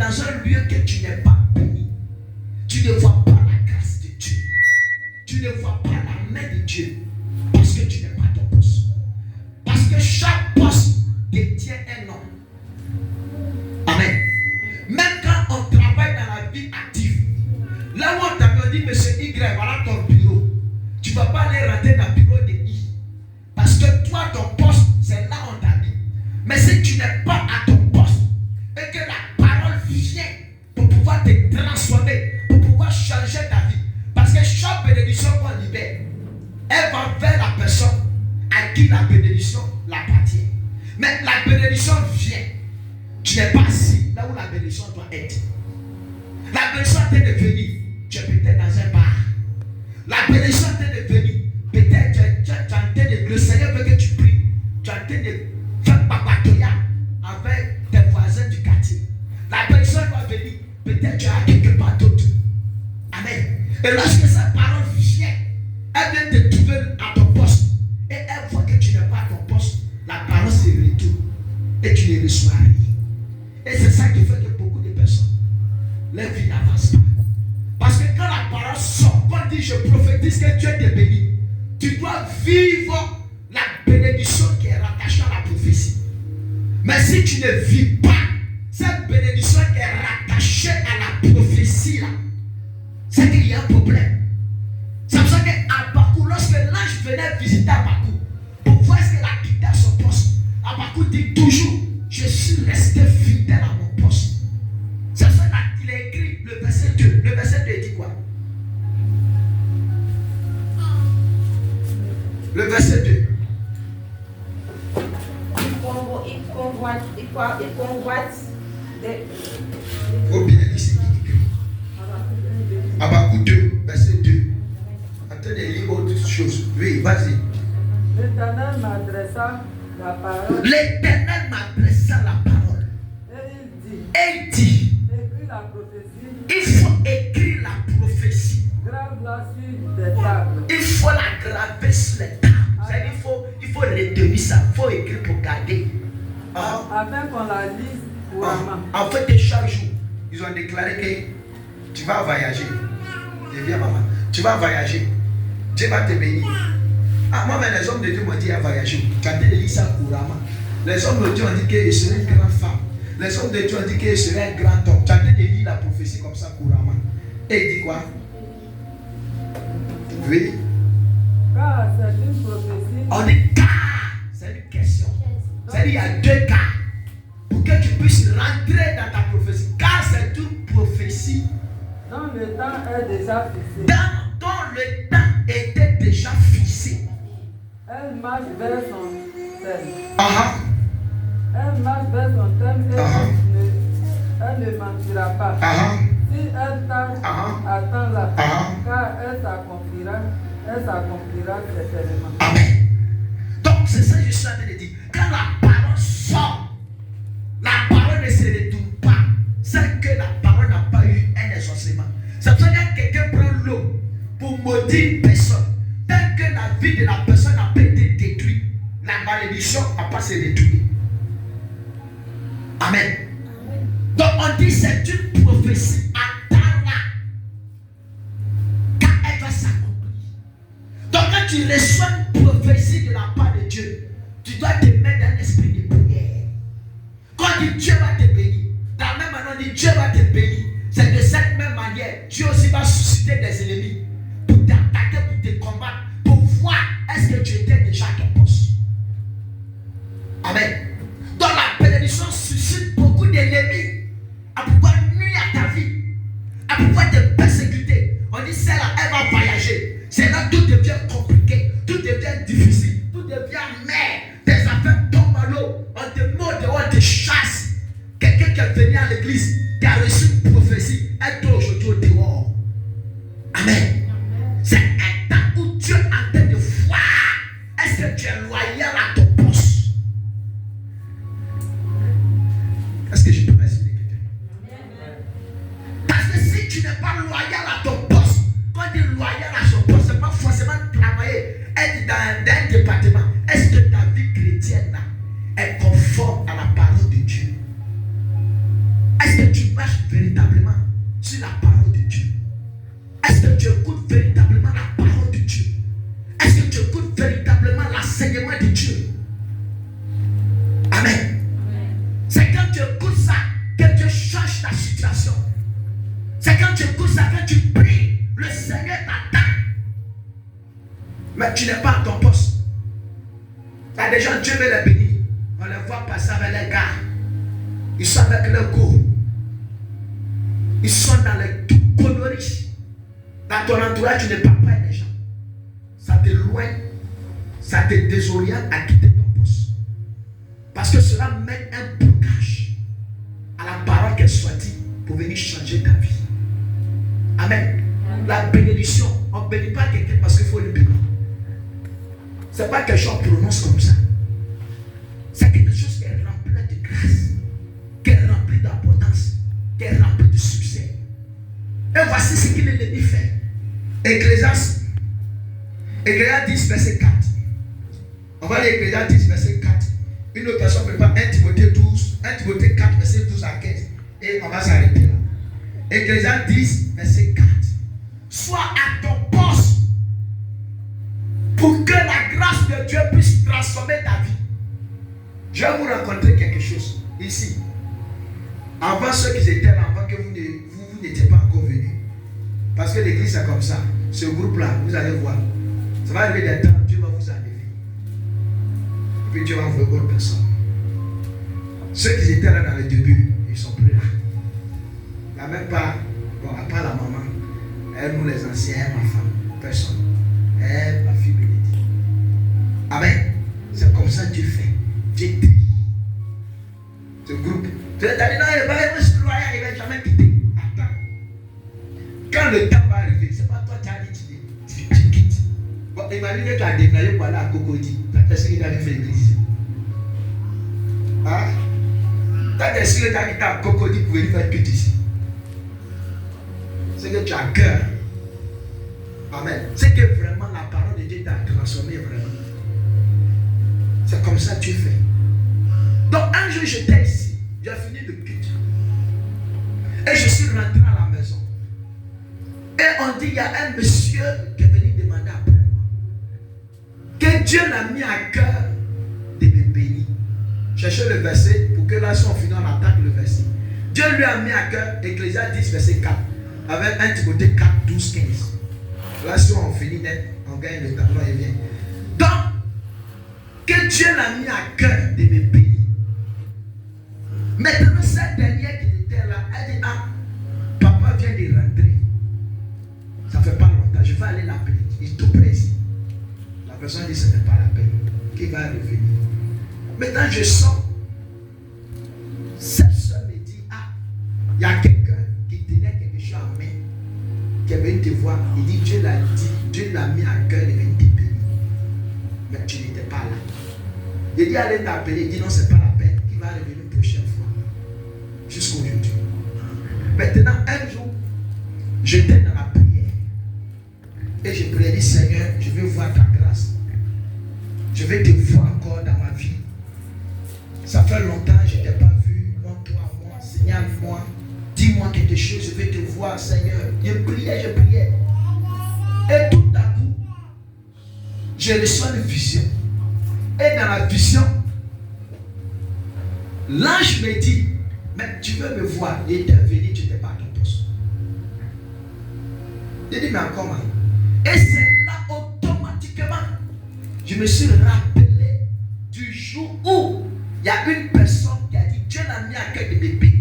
dans un lieu que tu n'es pas béni, tu ne vois pas la grâce de Dieu, tu ne vois pas la main de Dieu, parce que tu n'es pas ton poste. Parce que chaque poste détient un nom. Amen. Même quand on travaille dans la vie active, là où on t'a dit, monsieur Y, voilà ton bureau, tu ne vas pas aller rentrer dans le bureau de I. Parce que toi, ton poste, c'est là où on t'a mis. Mais si tu n'es pas à ton poste, et que la parole vient pour pouvoir te transformer, pour pouvoir changer ta vie. Parce que chaque bénédiction qu'on libère, elle va vers la personne à qui la bénédiction l'appartient. Mais la bénédiction vient. Tu n'es pas assis là où la bénédiction doit être. La bénédiction t'est devenue, tu es peut-être dans un bar. La bénédiction t'est devenue, peut-être tu es en train de, le Seigneur veut que tu pries. Tu es en train de faire papatoya avec tes voisins du quartier. La bénédiction doit venir, peut-être tu es à quelque part d'autre. Amen. Et lorsque cette parole vient, elle vient te trouver à ton poste. Et elle voit que tu n'es pas à ton poste. La parole se retourne. Et tu ne reçois rien. Et c'est ça qui fait que beaucoup de personnes, leur vie n'avance pas. Parce que quand la parole sort, quand on dit je prophétise que Dieu te bénit, tu dois vivre la bénédiction qui est rattachée à la prophétie. Mais si tu ne vis pas cette bénédiction qui est rattachée à la prophétie là, c'est qu'il y a un problème. C'est pour ça qu'Habakkuk, lorsque l'ange venait visiter Habakkuk, pour voir ce qu'il a quitté son poste, Habakkuk dit toujours, je suis resté fidèle à mon poste. C'est pour ça qu'il a écrit le verset 2. Le verset 2 dit quoi? Le verset 2. Il convoite des... Faut bien lire ce qu'il écrit. Habakkuk 2, verset 2. Attendez, lire autre chose. Oui, vas-y. L'Éternel m'adressa la parole. L'Éternel m'adressa la parole. Et il dit, écris la prophétie. Il faut écrire la prophétie. Grave-la sur des tables. Il faut la graver sur les tables. C'est-à-dire, il faut retenir ça. Il faut écrire pour garder. Afin qu'on la lise couramment. En fait, chaque jour, ils ont déclaré que tu vas voyager. Et viens, maman. Tu vas voyager. Dieu va te bénir. Moi, mais les hommes de Dieu m'ont dit à voyager. Tu as dit ça couramment. Les hommes de Dieu ont dit qu'il serait une grande femme. Les hommes de Dieu ont dit qu'il serait un grand homme. Tu as dit lire la prophétie comme ça couramment. Et il dit quoi? Oui. Car c'est une prophétie. On dit car. C'est une question. C'est-à-dire il y a deux cas. Pour que tu puisses rentrer dans ta prophétie. Car c'est une prophétie. Dont le temps est déjà fixé. Dont le temps était déjà fixé. Elle marche vers son thème. Elle marche vers son thème et elle ne mentira pas. Si elle tarde, attends-la, car elle s'accomplira certainement. Amen. Donc c'est ça que je suis en train de dire. Quand la parole sort, la parole ne se retourne pas. C'est que la parole n'a pas eu un exaucement. C'est pour ça que quelqu'un prend l'eau pour maudire une personne. Tant que la vie de la personne n'a pas été détruite, la malédiction n'a pas se détruire. Amen. Donc on dit c'est une prophétie. Attends-la. Quand elle va s'accomplir. Donc quand tu reçois une prophétie de la part de Dieu, tu dois te mettre dans l'esprit de prière. Quand on dit Dieu va te bénir, dans la même manière on dit Dieu va te bénir. C'est de cette même manière, Dieu aussi va susciter des ennemis pour t'attaquer, pour te combattre, pour voir est-ce que tu étais déjà à ton poste. Amen. Donc la bénédiction suscite beaucoup d'ennemis à pouvoir nuire à ta vie, à pouvoir te persécuter. On dit celle-là, elle va voyager. C'est là que tout devient compliqué, tout devient difficile, tout devient mer. Tes affaires tombent à l'eau, on te met dehors, on te chasse. Quelqu'un qui est venu à l'église, qui a reçu une prophétie, elle doit aujourd'hui au dehors. Amen. C'est un temps où Dieu est en train de voir. Est-ce que tu es loyal à ton poste? Est-ce que je peux résumer quelqu'un? Parce que si tu n'es pas loyal à ton poste, quand tu es loyal à son poste, ce n'est pas forcément travailler, être dans un département. Est-ce que ta vie chrétienne là est conforme à la parole de Dieu? Est-ce que tu marches sur la parole de Dieu? Est-ce que tu écoutes véritablement la parole de Dieu? Est-ce que tu écoutes véritablement l'enseignement de Dieu? Amen. C'est quand tu écoutes ça que Dieu change ta situation. C'est quand tu écoutes ça que tu pries, le Seigneur t'attend. Mais tu n'es pas à ton poste. Il y a des gens, Dieu veut les bénir. On les voit passer avec les gars. Ils sont avec le go. Ils sont dans les tout coloris. Dans ton entourage, tu ne parles pas avec les gens. Ça t'éloigne, ça te désoriente à quitter ton poste. Parce que cela met un blocage à la parole qu'elle soit dite pour venir changer ta vie. Amen. La bénédiction, on ne bénit pas quelqu'un parce qu'il faut le bénir. Ce n'est pas quelque chose qu'on prononce comme ça. C'est quelque chose qui est rempli de grâce, qui est rempli d'abondance, qui est rempli de succès. Et voici ce que l'ennemi fait. Ecclésiaste 10, verset 4. On va lire Ecclésiaste 10, verset 4. Une autre personne prépare 1 Timothée 12, 1 Timothée 4, verset 12 à 15. Et on va s'arrêter là. Ecclésiaste 10, verset 4. Sois à ton poste pour que la grâce de Dieu puisse transformer ta vie. Je vais vous raconter quelque chose ici. Avant ceux qui étaient là, avant que vous n'étiez pas encore venus. Parce que l'église c'est comme ça. Ce groupe-là, vous allez voir. Ça va arriver des temps, Dieu va vous enlever. Et puis Dieu va envoyer d'autres personnes. Ceux qui étaient là dans le début, ils ne sont plus là. Il n'y a même pas, bon, à part la maman, elle, nous les anciens, elle, ma femme, personne. Elle, ma fille bénédite. Amen. C'est comme ça que Dieu fait. Dieu trie. Ce groupe. Tu as dit non, il ne va jamais quitter. Attends. Quand le temps va arriver, ce n'est pas toi qui as dit, tu quittes. Bon, imagine que tu as déclaré pour aller à Cocody. Tu as décidé d'aller faire l'église. Hein? Tu as décidé d'aller à Cocody pour venir faire culte ici. C'est que tu as cœur. Amen. C'est que vraiment la parole de Dieu t'a transformé vraiment. C'est comme ça que tu fais. Donc un jour j'étais ici, j'ai fini le culte. Et je suis rentré à la maison. Et on dit il y a un monsieur qui est venu demander après moi que Dieu l'a mis à cœur de me bénir. Cherchez le verset pour que là si on finit on attaque le verset. Dieu lui a mis à cœur Ecclésiaste 10 verset 4 avec 1 Timothée 4, 12, 15. Là si on finit net, on gagne le tableau et vient. Donc que Dieu l'a mis à cœur de me bénir. Maintenant, cette dernière qui était là, elle dit, ah, papa vient de rentrer. Ça fait pas longtemps, je vais aller l'appeler. Il est tout près ici. La personne dit, ce n'est pas la peine. Qui va revenir? Maintenant, je sens. Cette soeur me dit, ah, il y a quelqu'un qui tenait quelque chose en main, qui est venu te voir. Il dit, Dieu l'a dit, Dieu l'a mis à cœur de venir te bénir. Mais tu n'étais pas là. Il dit, allez t'appeler. Il dit, non, ce n'est pas la peine. Qui va revenir une prochaine fois. Jusqu'aujourd'hui. Maintenant, un jour, j'étais dans la prière. Et je priais, Seigneur, je veux voir ta grâce. Je veux te voir encore dans ma vie. Ça fait longtemps que je ne t'ai pas vu. Montre-toi à moi, signale-moi. Dis-moi quelque chose, je veux te voir, Seigneur. Je priais. Et tout à coup, je reçois une vision. Et dans la vision, l'ange me dit, mais tu veux me voir? Il était venu, tu n'étais pas à ton poste. Il dit, mais comment? Et c'est là automatiquement, je me suis rappelé du jour où il y a une personne qui a dit, Dieu l'a mis à cœur de me bénir.